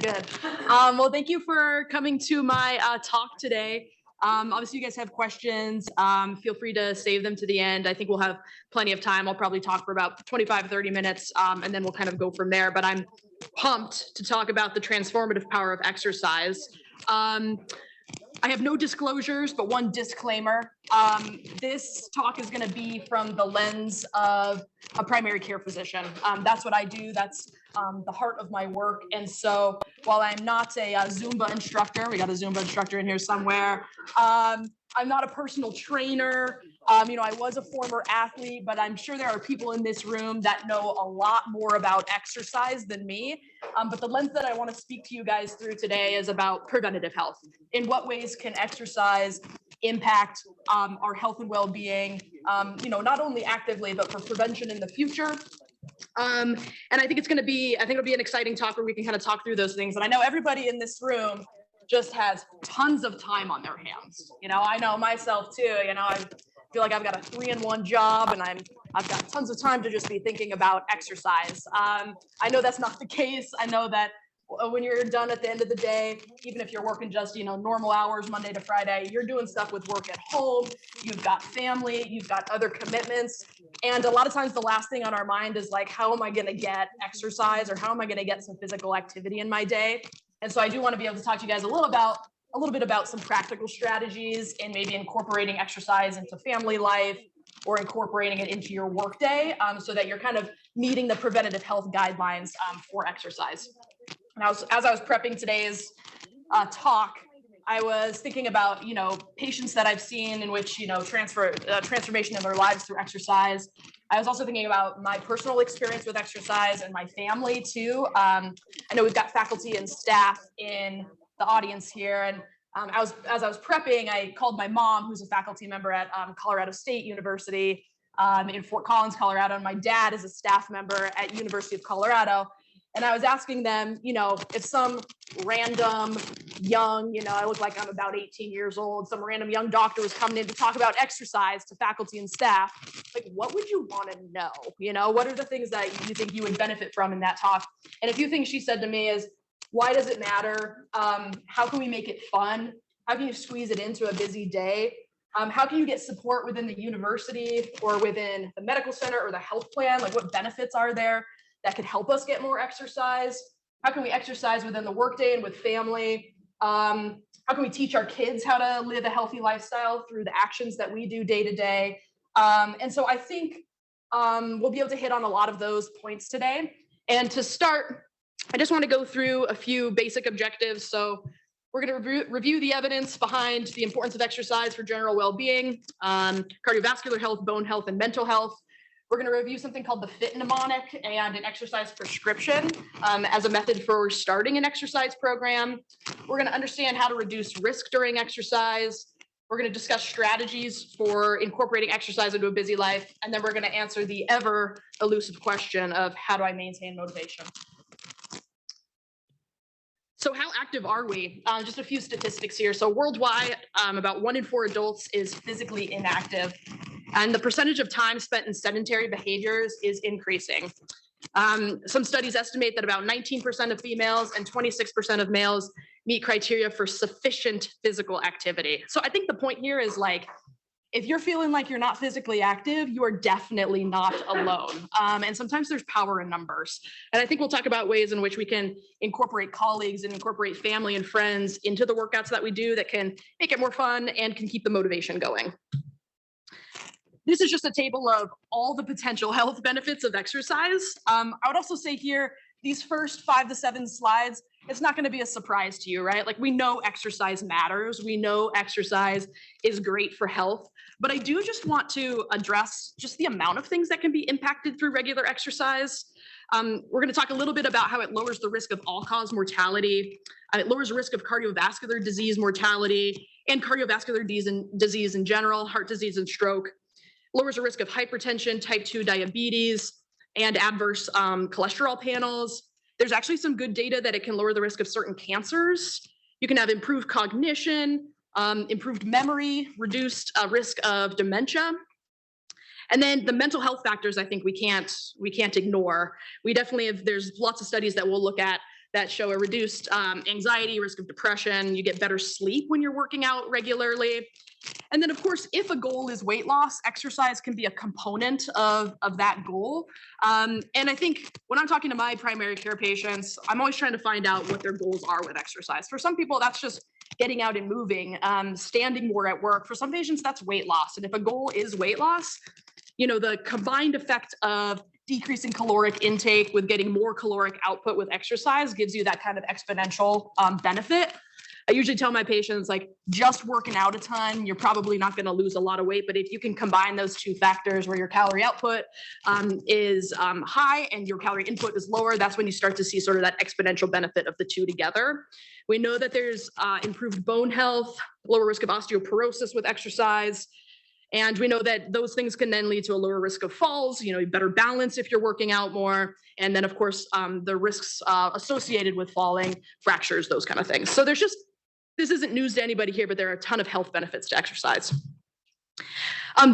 Good. Well, thank you for coming to my talk today. Obviously, you guys have questions. Feel free to save them to the end. I think we'll have plenty of time. I'll probably talk for about 25, 30 minutes, and then we'll kind of go from there. But I'm pumped to talk about the transformative power of exercise. I have no disclosures, but one disclaimer. This talk is going to be from the lens of a primary care physician. That's what I do. That's the heart of my work. And so while I'm not a Zumba instructor, we got a Zumba instructor in here somewhere, I'm not a personal trainer. I was a former athlete, but I'm sure there are people in this room that know a lot more about exercise than me. But the lens that I want to speak to you guys through today is about preventative health. In what ways can exercise impact our health and well-being, not only actively, but for prevention in the future? And I think it'll be an exciting talk where we can kind of talk through those things. And I know everybody in this room just has tons of time on their hands. I know myself too. I feel like I've got a 3-in-1 job, and I've got tons of time to just be thinking about exercise. I know that's not the case. I know that when you're done at the end of the day, even if you're working just normal hours Monday to Friday, you're doing stuff with work at home, you've got family, you've got other commitments, and a lot of times the last thing on our mind is like, how am I going to get exercise, or how am I going to get some physical activity in my day? And so I do want to be able to talk to you guys a little bit about some practical strategies and maybe incorporating exercise into family life or incorporating it into your workday, so that you're kind of meeting the preventative health guidelines for exercise. Now, as I was prepping today's talk, I was thinking about, patients that I've seen in which, transformation in their lives through exercise. I was also thinking about my personal experience with exercise and my family too. I know we've got faculty and staff in the audience here, and as I was prepping, I called my mom, who's a faculty member at Colorado State University in Fort Collins, Colorado, and my dad is a staff member at University of Colorado. And I was asking them, if some random young, I look like I'm about 18 years old, some random young doctor was coming in to talk about exercise to faculty and staff, like, what would you want to know? What are the things that you think you would benefit from in that talk? And a few things she said to me is, why does it matter? How can we make it fun? How can you squeeze it into a busy day? How can you get support within the university or within the medical center or the health plan? Like, what benefits are there that could help us get more exercise? How can we exercise within the workday and with family? How can we teach our kids how to live a healthy lifestyle through the actions that we do day to day? And so I think we'll be able to hit on a lot of those points today. And to start, I just want to go through a few basic objectives. So we're going to review the evidence behind the importance of exercise for general well-being, cardiovascular health, bone health, and mental health. We're going to review something called the FIT mnemonic and an exercise prescription as a method for starting an exercise program. We're going to understand how to reduce risk during exercise. We're going to discuss strategies for incorporating exercise into a busy life. And then we're going to answer the ever elusive question of, how do I maintain motivation? So how active are we? Just a few statistics here. So worldwide, about 1 in 4 adults is physically inactive. And the percentage of time spent in sedentary behaviors is increasing. Some studies estimate that about 19% of females and 26% of males meet criteria for sufficient physical activity. So I think the point here is, like, if you're feeling like you're not physically active, you are definitely not alone. And sometimes there's power in numbers. And I think we'll talk about ways in which we can incorporate colleagues and incorporate family and friends into the workouts that we do that can make it more fun and can keep the motivation going. This is just a table of all the potential health benefits of exercise. I would also say here, these first 5 to 7 slides, it's not going to be a surprise to you, right? Like, we know exercise matters. We know exercise is great for health. But I do just want to address just the amount of things that can be impacted through regular exercise. We're going to talk a little bit about how it lowers the risk of all-cause mortality. It lowers the risk of cardiovascular disease mortality and cardiovascular disease in general, heart disease and stroke. Lowers the risk of hypertension, type 2 diabetes, and adverse cholesterol panels. There's actually some good data that it can lower the risk of certain cancers. You can have improved cognition, improved memory, reduced risk of dementia. And then the mental health factors, I think we can't ignore. We definitely have, there's lots of studies that will look at that show a reduced anxiety, risk of depression. You get better sleep when you're working out regularly. And then, of course, if a goal is weight loss, exercise can be a component of that goal. And I think when I'm talking to my primary care patients, I'm always trying to find out what their goals are with exercise. For some people, that's just getting out and moving, standing more at work. For some patients, that's weight loss. And if a goal is weight loss, the combined effect of decreasing caloric intake with getting more caloric output with exercise gives you that kind of exponential benefit. I usually tell my patients, like, just working out a ton, you're probably not going to lose a lot of weight. But if you can combine those two factors where your calorie output is high and your calorie input is lower, that's when you start to see sort of that exponential benefit of the two together. We know that there's improved bone health, lower risk of osteoporosis with exercise. And we know that those things can then lead to a lower risk of falls, better balance if you're working out more. And then, of course, the risks associated with falling, fractures, those kind of things. So this isn't news to anybody here, but there are a ton of health benefits to exercise.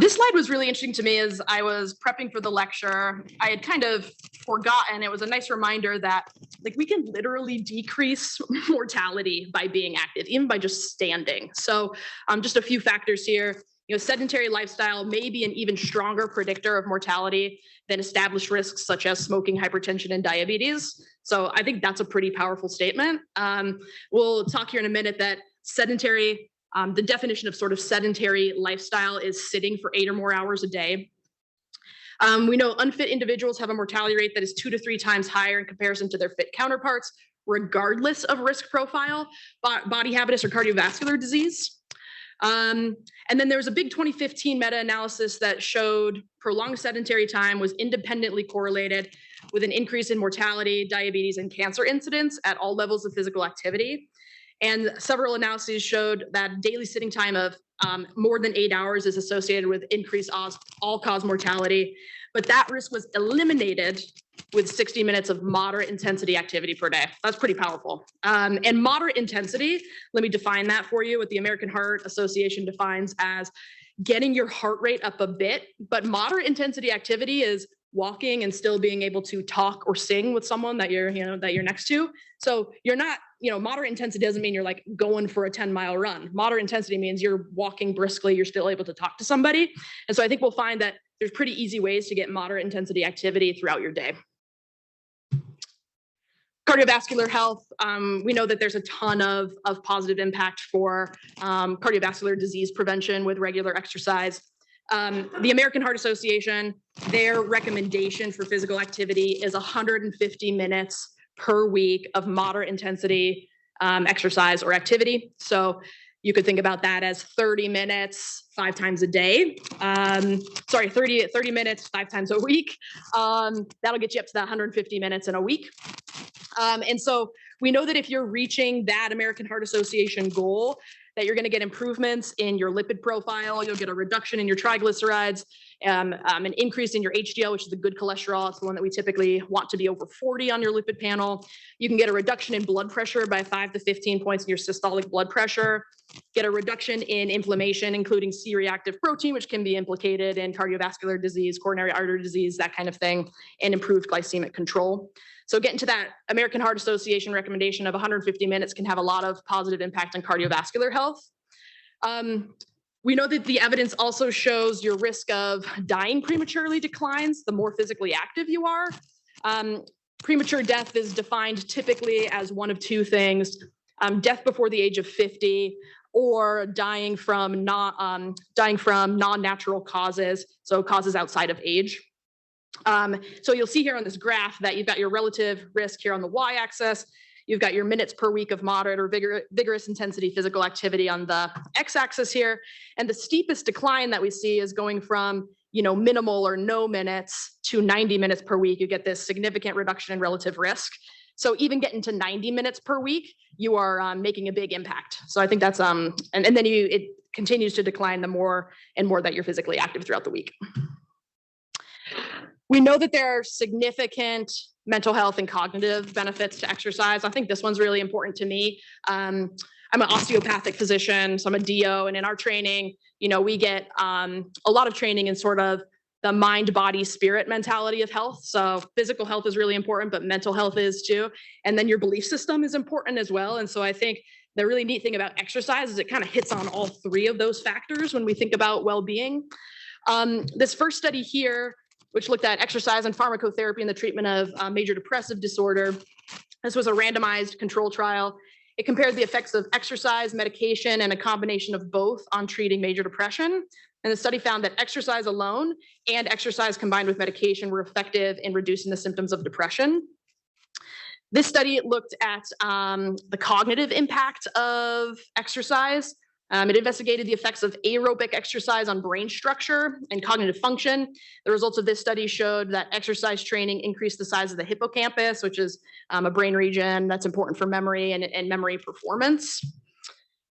This slide was really interesting to me as I was prepping for the lecture. I had kind of forgotten. It was a nice reminder that we can literally decrease mortality by being active, even by just standing. So just a few factors here. Sedentary lifestyle may be an even stronger predictor of mortality than established risks such as smoking, hypertension, and diabetes. So I think that's a pretty powerful statement. We'll talk here in a minute that sedentary, the definition of sort of sedentary lifestyle is sitting for 8 or more hours a day. We know unfit individuals have a mortality rate that is 2 to 3 times higher in comparison to their fit counterparts, regardless of risk profile, body habitus, or cardiovascular disease. And then there was a big 2015 meta-analysis that showed prolonged sedentary time was independently correlated with an increase in mortality, diabetes, and cancer incidence at all levels of physical activity. And several analyses showed that daily sitting time of more than 8 hours is associated with increased all-cause mortality, but that risk was eliminated with 60 minutes of moderate intensity activity per day. That's pretty powerful. And moderate intensity, let me define that for you. What the American Heart Association defines as getting your heart rate up a bit, but moderate intensity activity is walking and still being able to talk or sing with someone that you're next to. So you're not, moderate intensity doesn't mean you're like going for a 10-mile run. Moderate intensity means you're walking briskly, you're still able to talk to somebody. And so I think we'll find that there's pretty easy ways to get moderate intensity activity throughout your day. Cardiovascular health, we know that there's a ton of positive impact for cardiovascular disease prevention with regular exercise. The American Heart Association, their recommendation for physical activity is 150 minutes per week of moderate intensity exercise or activity. So you could think about that as 30 minutes 5 times a day. 30 minutes 5 times a week. That'll get you up to that 150 minutes in a week. And so we know that if you're reaching that American Heart Association goal, that you're going to get improvements in your lipid profile. You'll get a reduction in your triglycerides, an increase in your HDL, which is the good cholesterol. It's the one that we typically want to be over 40 on your lipid panel. You can get a reduction in blood pressure by 5 to 15 points in your systolic blood pressure. Get a reduction in inflammation, including C-reactive protein, which can be implicated in cardiovascular disease, coronary artery disease, that kind of thing, and improved glycemic control. So getting to that American Heart Association recommendation of 150 minutes can have a lot of positive impact on cardiovascular health. We know that the evidence also shows your risk of dying prematurely declines the more physically active you are. Premature death is defined typically as one of 2 things: death before the age of 50, or dying from non-natural causes, so causes outside of age. So you'll see here on this graph that you've got your relative risk here on the y-axis. You've got your minutes per week of moderate or vigorous intensity physical activity on the x-axis here. And the steepest decline that we see is going from, minimal or no minutes to 90 minutes per week. You get this significant reduction in relative risk. So even getting to 90 minutes per week, you are making a big impact. So I think that's, and then it continues to decline the more and more that you're physically active throughout the week. We know that there are significant mental health and cognitive benefits to exercise. I think this one's really important to me. I'm an osteopathic physician, so I'm a DO, and in our training, we get a lot of training in sort of the mind, body, spirit mentality of health. So physical health is really important, but mental health is too. And then your belief system is important as well. And so I think the really neat thing about exercise is it kind of hits on all three of those factors when we think about well-being. This first study here, which looked at exercise and pharmacotherapy in the treatment of major depressive disorder. This was a randomized control trial. It compared the effects of exercise, medication, and a combination of both on treating major depression. And the study found that exercise alone and exercise combined with medication were effective in reducing the symptoms of depression. This study looked at the cognitive impact of exercise. It investigated the effects of aerobic exercise on brain structure and cognitive function. The results of this study showed that exercise training increased the size of the hippocampus, which is a brain region that's important for memory and memory performance.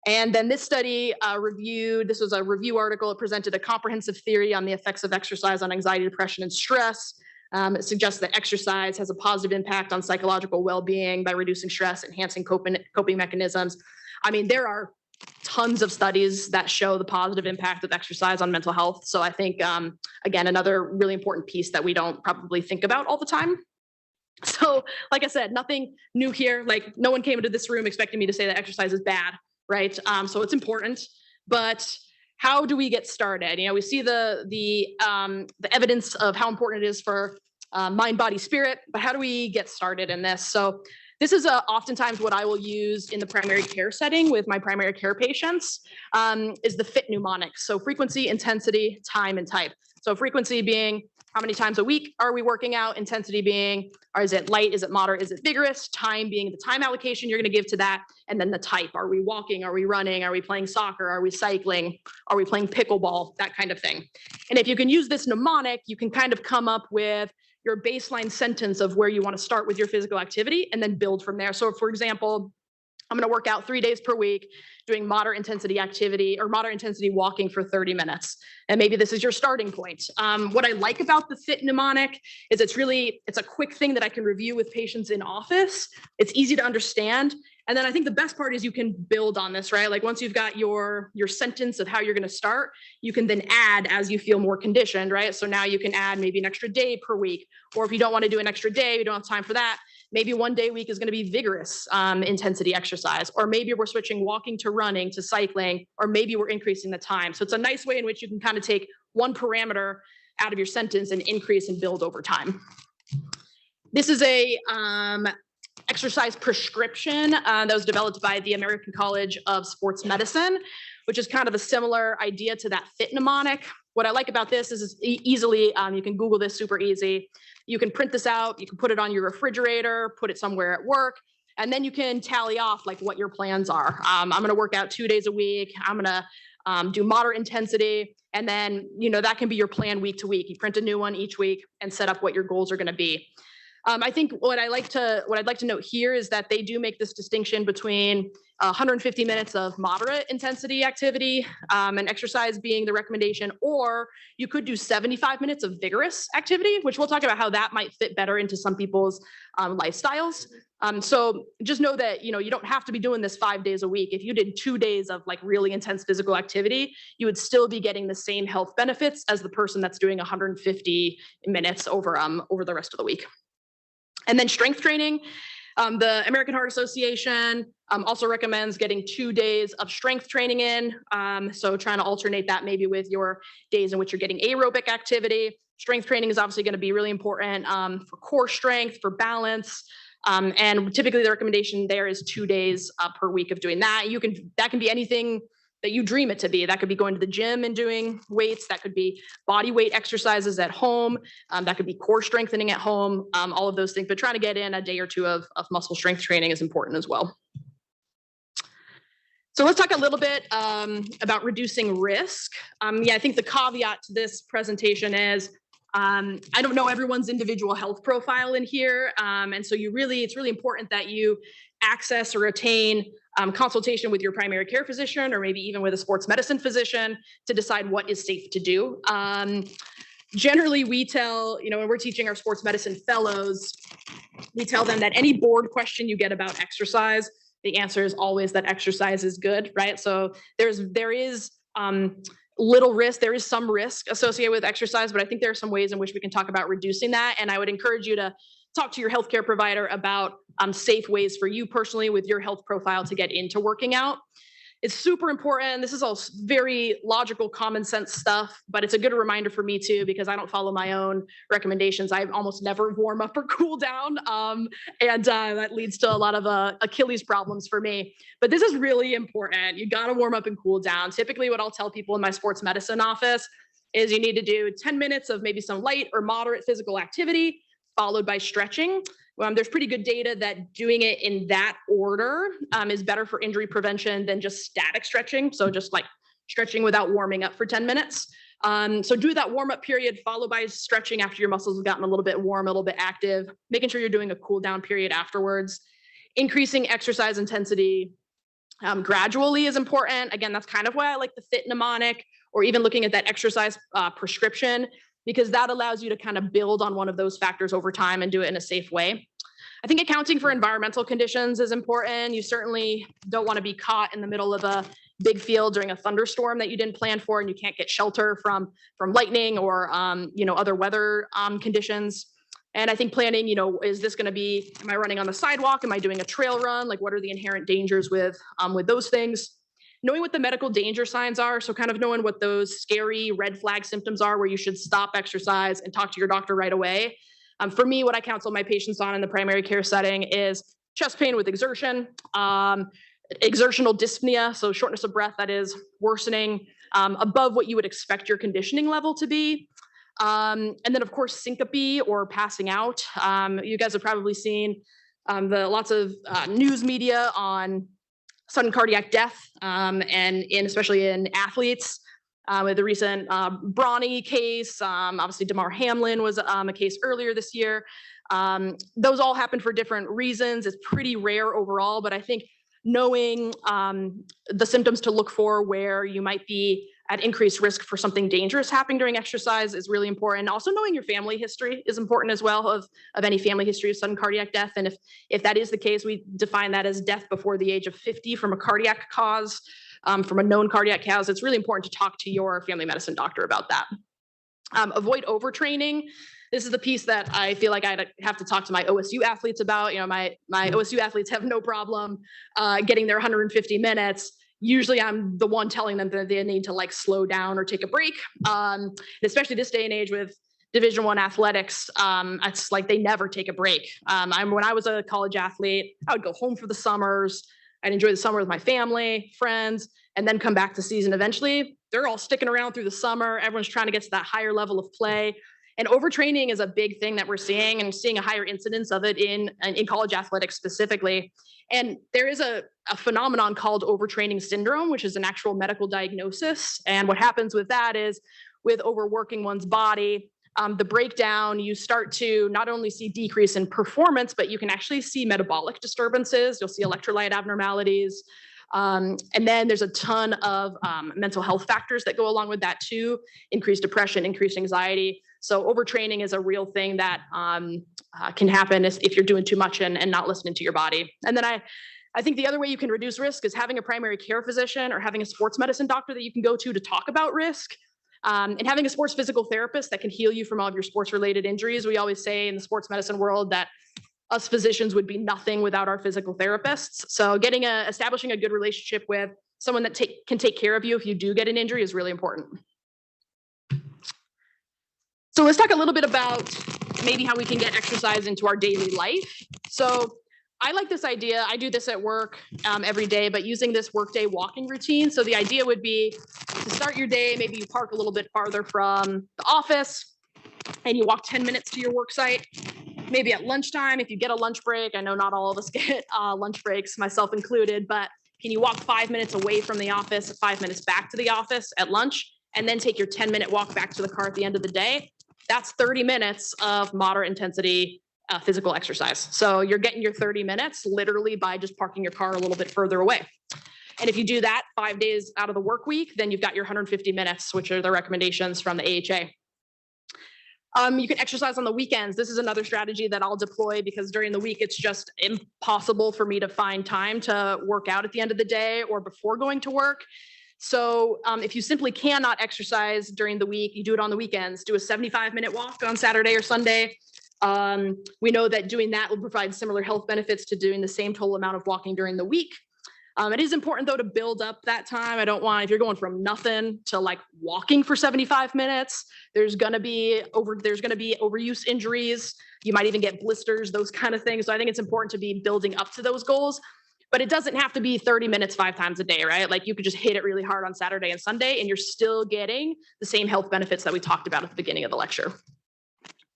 And then this study this was a review article. It presented a comprehensive theory on the effects of exercise on anxiety, depression, and stress. It suggests that exercise has a positive impact on psychological well-being by reducing stress, enhancing coping mechanisms. I mean, there are tons of studies that show the positive impact of exercise on mental health. So I think, again, another really important piece that we don't probably think about all the time. So like I said, nothing new here. Like no one came into this room expecting me to say that exercise is bad, right? So it's important, but how do we get started? You know, we see the evidence of how important it is for mind, body, spirit, but how do we get started in this? So this is oftentimes what I will use in the primary care setting with my primary care patients, is the FIT mnemonics. So frequency, intensity, time, and type. So frequency being how many times a week are we working out? Intensity being, or is it light? Is it moderate? Is it vigorous? Time being the time allocation you're going to give to that. And then the type. Are we walking? Are we running? Are we playing soccer? Are we cycling? Are we playing pickleball? That kind of thing. And if you can use this mnemonic, you can kind of come up with your baseline sentence of where you want to start with your physical activity and then build from there. So for example, I'm going to work out 3 days per week doing moderate intensity activity or moderate intensity walking for 30 minutes. And maybe this is your starting point. What I like about the FIT mnemonic is it's a quick thing that I can review with patients in office. It's easy to understand. And then I think the best part is you can build on this, right? Like once you've got your sentence of how you're going to start, you can then add as you feel more conditioned, right? So now you can add maybe an extra day per week, or if you don't want to do an extra day, you don't have time for that, maybe 1 day a week is going to be vigorous intensity exercise, or maybe we're switching walking to running to cycling, or maybe we're increasing the time. So it's a nice way in which you can kind of take one parameter out of your sentence and increase and build over time. This is a exercise prescription that was developed by the American College of Sports Medicine, which is kind of a similar idea to that FIT mnemonic. What I like about this is it's easily, you can Google this super easy. You can print this out, you can put it on your refrigerator, put it somewhere at work, and then you can tally off like what your plans are. I'm going to work out 2 days a week. I'm going to do moderate intensity. And then, you know, that can be your plan week to week. You print a new one each week and set up what your goals are going to be. I think what I'd like to note here is that they do make this distinction between 150 minutes of moderate intensity activity and exercise being the recommendation, or you could do 75 minutes of vigorous activity, which we'll talk about how that might fit better into some people's lifestyles. So just know that, you know, you don't have to be doing this 5 days a week. If you did 2 days of like really intense physical activity, you would still be getting the same health benefits as the person that's doing 150 minutes over the rest of the week. And then strength training. The American Heart Association also recommends getting 2 days of strength training in. So trying to alternate that maybe with your days in which you're getting aerobic activity. Strength training is obviously going to be really important for core strength, for balance. And typically the recommendation there is 2 days per week of doing that. That can be anything that you dream it to be. That could be going to the gym and doing weights. That could be body weight exercises at home. That could be core strengthening at home, all of those things. But trying to get in a day or two of muscle strength training is important as well. So let's talk a little bit about reducing risk. I think the caveat to this presentation is I don't know everyone's individual health profile in here. And so it's really important that you access or attain consultation with your primary care physician, or maybe even with a sports medicine physician to decide what is safe to do. Generally, we tell, when we're teaching our sports medicine fellows, we tell them that any board question you get about exercise, the answer is always that exercise is good, right? So there is little risk. There is some risk associated with exercise, but I think there are some ways in which we can talk about reducing that. And I would encourage you to talk to your healthcare provider about safe ways for you personally with your health profile to get into working out. It's super important. This is all very logical, common sense stuff, but it's a good reminder for me too, because I don't follow my own recommendations. I almost never warm up or cool down. And that leads to a lot of Achilles problems for me. But this is really important. You got to warm up and cool down. Typically what I'll tell people in my sports medicine office is you need to do 10 minutes of maybe some light or moderate physical activity, followed by stretching. There's pretty good data that doing it in that order is better for injury prevention than just static stretching. So just like stretching without warming up for 10 minutes. So do that warm up period followed by stretching after your muscles have gotten a little bit warm, a little bit active, making sure you're doing a cool down period afterwards. Increasing exercise intensity gradually is important. Again, that's kind of why I like the fit mnemonic, or even looking at that exercise prescription, because that allows you to kind of build on one of those factors over time and do it in a safe way. I think accounting for environmental conditions is important. You certainly don't want to be caught in the middle of a big field during a thunderstorm that you didn't plan for, and you can't get shelter from lightning or other weather conditions. And I think planning, is this going to be, am I running on the sidewalk? Am I doing a trail run? Like, what are the inherent dangers with those things? Knowing what the medical danger signs are, so kind of knowing what those scary red flag symptoms are where you should stop exercise and talk to your doctor right away. For me, what I counsel my patients on in the primary care setting is chest pain with exertion, exertional dyspnea, so shortness of breath that is worsening above what you would expect your conditioning level to be. And then, of course, syncope or passing out. You guys have probably seen lots of news media on sudden cardiac death, and especially in athletes. With the recent Bronny case, obviously Damar Hamlin was a case earlier this year. Those all happen for different reasons. It's pretty rare overall, but I think knowing the symptoms to look for where you might be at increased risk for something dangerous happening during exercise is really important. Also, knowing your family history is important as well of any family history of sudden cardiac death. And if that is the case, we define that as death before the age of 50 from a cardiac cause, from a known cardiac cause. It's really important to talk to your family medicine doctor about that. Avoid overtraining. This is the piece that I feel like I'd have to talk to my OSU athletes about. My OSU athletes have no problem getting their 150 minutes. Usually I'm the one telling them that they need to slow down or take a break. Especially this day and age with Division I athletics, it's like they never take a break. When I was a college athlete, I would go home for the summers. I'd enjoy the summer with my family, friends, and then come back to season eventually. They're all sticking around through the summer. Everyone's trying to get to that higher level of play. And overtraining is a big thing that we're seeing, and seeing a higher incidence of it in college athletics specifically. And there is a phenomenon called overtraining syndrome, which is an actual medical diagnosis. And what happens with that is, with overworking one's body, the breakdown, you start to not only see decrease in performance, but you can actually see metabolic disturbances. You'll see electrolyte abnormalities. And then there's a ton of mental health factors that go along with that too. Increased depression, increased anxiety. So overtraining is a real thing that can happen if you're doing too much and not listening to your body. And then I think the other way you can reduce risk is having a primary care physician or having a sports medicine doctor that you can go to talk about risk. And having a sports physical therapist that can heal you from all of your sports related injuries. We always say in the sports medicine world that us physicians would be nothing without our physical therapists. So establishing a good relationship with someone that can take care of you if you do get an injury is really important. So let's talk a little bit about maybe how we can get exercise into our daily life. So I like this idea. I do this at work every day, but using this workday walking routine. So the idea would be to start your day, maybe you park a little bit farther from the office and you walk 10 minutes to your work site. Maybe at lunchtime, if you get a lunch break, I know not all of us get lunch breaks, myself included, but can you walk 5 minutes away from the office, 5 minutes back to the office at lunch, and then take your 10-minute walk back to the car at the end of the day? That's 30 minutes of moderate intensity physical exercise. So you're getting your 30 minutes literally by just parking your car a little bit further away. And if you do that 5 days out of the work week, then you've got your 150 minutes, which are the recommendations from the AHA. You can exercise on the weekends. This is another strategy that I'll deploy because during the week, it's just impossible for me to find time to work out at the end of the day or before going to work. So if you simply cannot exercise during the week, you do it on the weekends. Do a 75-minute walk on Saturday or Sunday. We know that doing that will provide similar health benefits to doing the same total amount of walking during the week. It is important though to build up that time. I don't want, if you're going from nothing to like walking for 75 minutes, there's gonna be overuse injuries. You might even get blisters, those kind of things. So I think it's important to be building up to those goals, but it doesn't have to be 30 minutes 5 times a day, right? Like you could just hit it really hard on Saturday and Sunday and you're still getting the same health benefits that we talked about at the beginning of the lecture.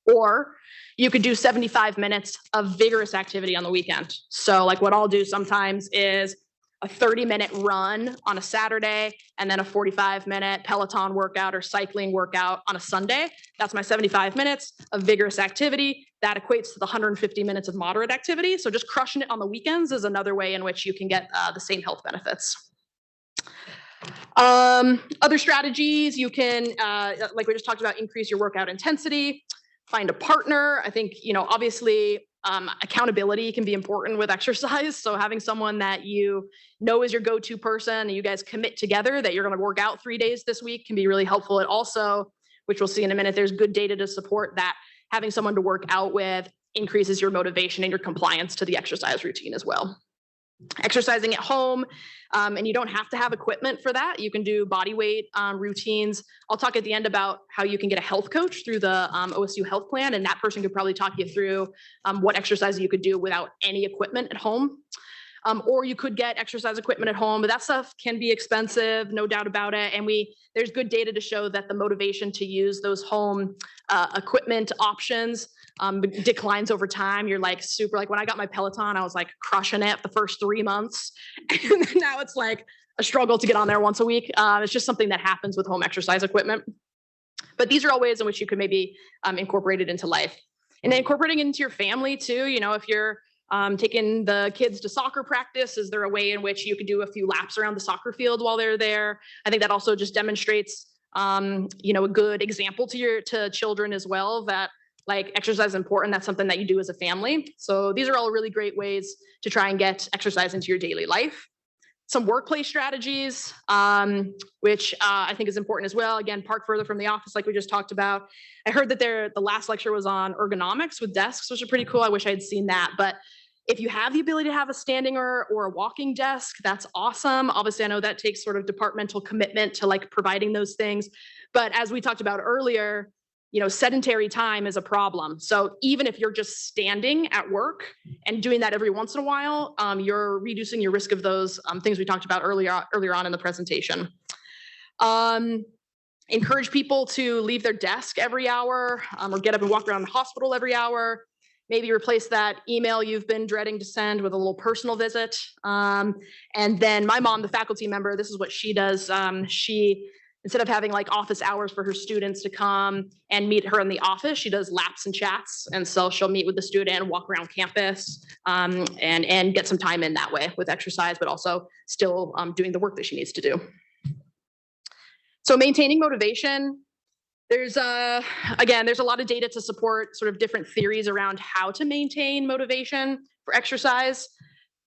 Or you could do 75 minutes of vigorous activity on the weekend. So like what I'll do sometimes is a 30-minute run on a Saturday and then a 45-minute Peloton workout or cycling workout on a Sunday. That's my 75 minutes of vigorous activity. That equates to the 150 minutes of moderate activity. So just crushing it on the weekends is another way in which you can get the same health benefits. Other strategies, you can, like we just talked about, increase your workout intensity, find a partner. I think, obviously, accountability can be important with exercise. So having someone that you know is your go-to person and you guys commit together that you're going to work out 3 days this week can be really helpful. It also, which we'll see in a minute, there's good data to support that having someone to work out with increases your motivation and your compliance to the exercise routine as well. Exercising at home, and you don't have to have equipment for that. You can do body weight routines. I'll talk at the end about how you can get a health coach through the OSU Health Plan, and that person could probably talk you through what exercise you could do without any equipment at home. Or you could get exercise equipment at home, but that stuff can be expensive, no doubt about it. And there's good data to show that the motivation to use those home equipment options declines over time. You're like super, like when I got my Peloton, I was like crushing it the first 3 months. And now it's like a struggle to get on there once a week. It's just something that happens with home exercise equipment. But these are all ways in which you could maybe incorporate it into life. And then incorporating it into your family too. If you're taking the kids to soccer practice, is there a way in which you could do a few laps around the soccer field while they're there? I think that also just demonstrates, a good example to children as well, that like exercise is important. That's something that you do as a family. So these are all really great ways to try and get exercise into your daily life. Some workplace strategies, which I think is important as well. Again, park further from the office, like we just talked about. I heard that the last lecture was on ergonomics with desks, which are pretty cool. I wish I had seen that. But if you have the ability to have a standing or a walking desk, that's awesome. Obviously, I know that takes sort of departmental commitment to like providing those things. But as we talked about earlier, sedentary time is a problem. So even if you're just standing at work and doing that every once in a while, you're reducing your risk of those things we talked about earlier on in the presentation. Encourage people to leave their desk every hour or get up and walk around the hospital every hour. Maybe replace that email you've been dreading to send with a little personal visit. And then my mom, the faculty member, this is what she does. Instead of having like office hours for her students to come and meet her in the office, she does laps and chats. And so she'll meet with the student, walk around campus, and get some time in that way with exercise, but also still doing the work that she needs to do. So maintaining motivation, there's a lot of data to support sort of different theories around how to maintain motivation for exercise.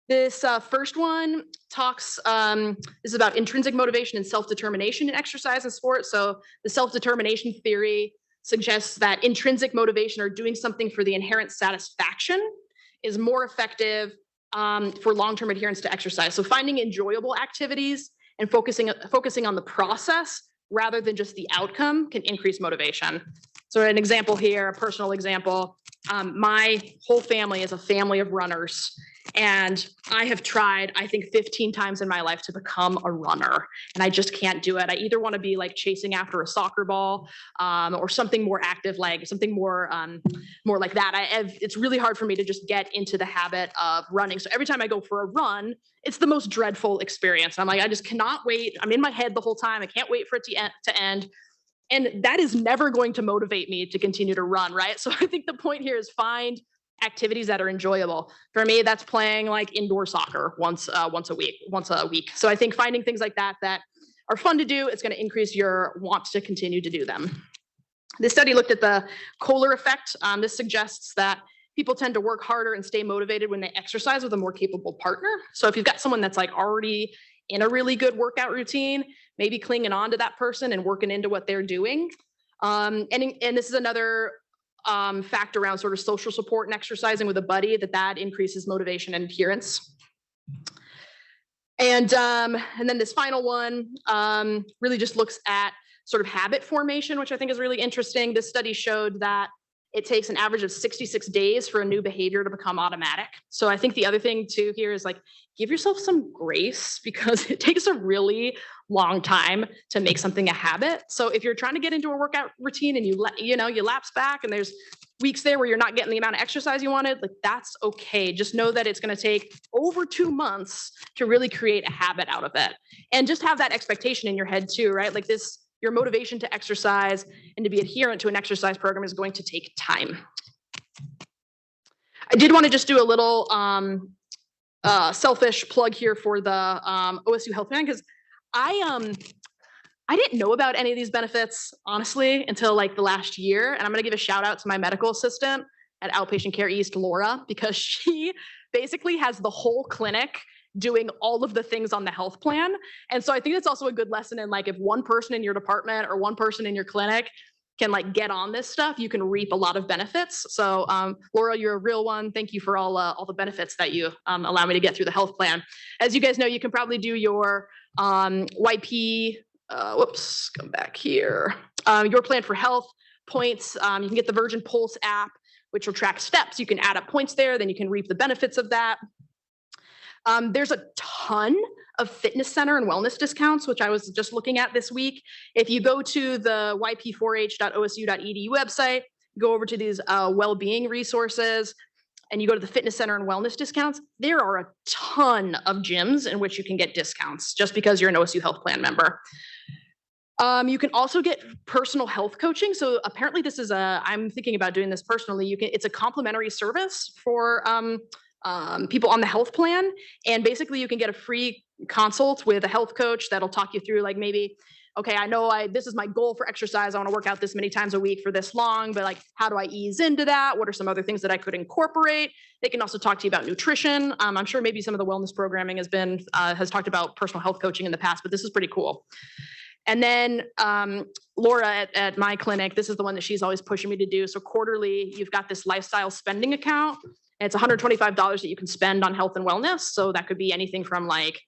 This first one talks, this is about intrinsic motivation and self-determination in exercise and sport. So the self-determination theory suggests that intrinsic motivation or doing something for the inherent satisfaction is more effective for long-term adherence to exercise. So finding enjoyable activities and focusing on the process rather than just the outcome can increase motivation. So an example here, a personal example, my whole family is a family of runners. And I have tried, I think 15 times in my life to become a runner, and I just can't do it. I either want to be like chasing after a soccer ball or something more active, like something more like that. It's really hard for me to just get into the habit of running. So every time I go for a run, it's the most dreadful experience. I'm like, I just cannot wait. I'm in my head the whole time. I can't wait for it to end. And that is never going to motivate me to continue to run, right? So I think the point here is find activities that are enjoyable. For me, that's playing like indoor soccer once a week. So I think finding things like that are fun to do, it's going to increase your want to continue to do them. This study looked at the Kohler effect. This suggests that people tend to work harder and stay motivated when they exercise with a more capable partner. So if you've got someone that's like already in a really good workout routine, maybe clinging on to that person and working into what they're doing. And this is another factor around sort of social support and exercising with a buddy, that increases motivation and adherence. And then this final one really just looks at sort of habit formation, which I think is really interesting. This study showed that it takes an average of 66 days for a new behavior to become automatic. So I think the other thing too here is like, give yourself some grace, because it takes a really long time to make something a habit. So if you're trying to get into a workout routine and you lapse back and there's weeks there where you're not getting the amount of exercise you wanted, like that's okay. Just know that it's going to take over 2 months to really create a habit out of it. And just have that expectation in your head too, right? Like your motivation to exercise and to be adherent to an exercise program is going to take time. I did want to just do a little selfish plug here for the OSU Health Plan, because I didn't know about any of these benefits, honestly, until like the last year. And I'm going to give a shout out to my medical assistant at Outpatient Care East, Laura, because she basically has the whole clinic doing all of the things on the health plan. And so I think that's also a good lesson in like, if one person in your department or one person in your clinic can like get on this stuff, you can reap a lot of benefits. So Laura, you're a real one. Thank you for all the benefits that you allow me to get through the health plan. As you guys know, you can probably do your YP, come back here. Your plan for health points. You can get the Virgin Pulse app, which will track steps. You can add up points there, then you can reap the benefits of that. There's a ton of fitness center and wellness discounts, which I was just looking at this week. If you go to the yp4h.osu.edu website, go over to these well-being resources, and you go to the fitness center and wellness discounts, there are a ton of gyms in which you can get discounts just because you're an OSU Health Plan member. You can also get personal health coaching. So apparently this is I'm thinking about doing this personally. It's a complimentary service for people on the health plan. And basically you can get a free consult with a health coach that'll talk you through like, maybe, okay, I know this is my goal for exercise. I want to work out this many times a week for this long, but like, how do I ease into that? What are some other things that I could incorporate? They can also talk to you about nutrition. I'm sure maybe some of the wellness programming has talked about personal health coaching in the past, but this is pretty cool. And then Laura at my clinic, this is the one that she's always pushing me to do. So quarterly, you've got this lifestyle spending account. It's $125 that you can spend on health and wellness. So that could be anything from like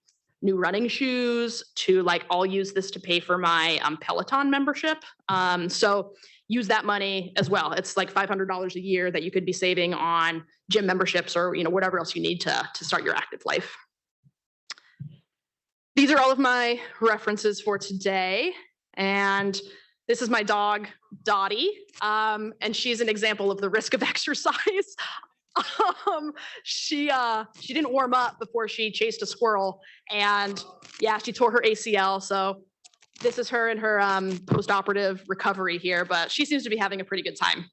new running shoes to like, I'll use this to pay for my Peloton membership. So use that money as well. It's like $500 a year that you could be saving on gym memberships or whatever else you need to start your active life. These are all of my references for today. And this is my dog, Dottie. And she's an example of the risk of exercise. She didn't warm up before she chased a squirrel, and yeah, she tore her ACL. So this is her in her post-operative recovery here, but she seems to be having a pretty good time.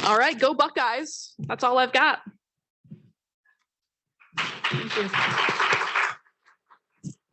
All right, go Buckeyes. That's all I've got. Thank you.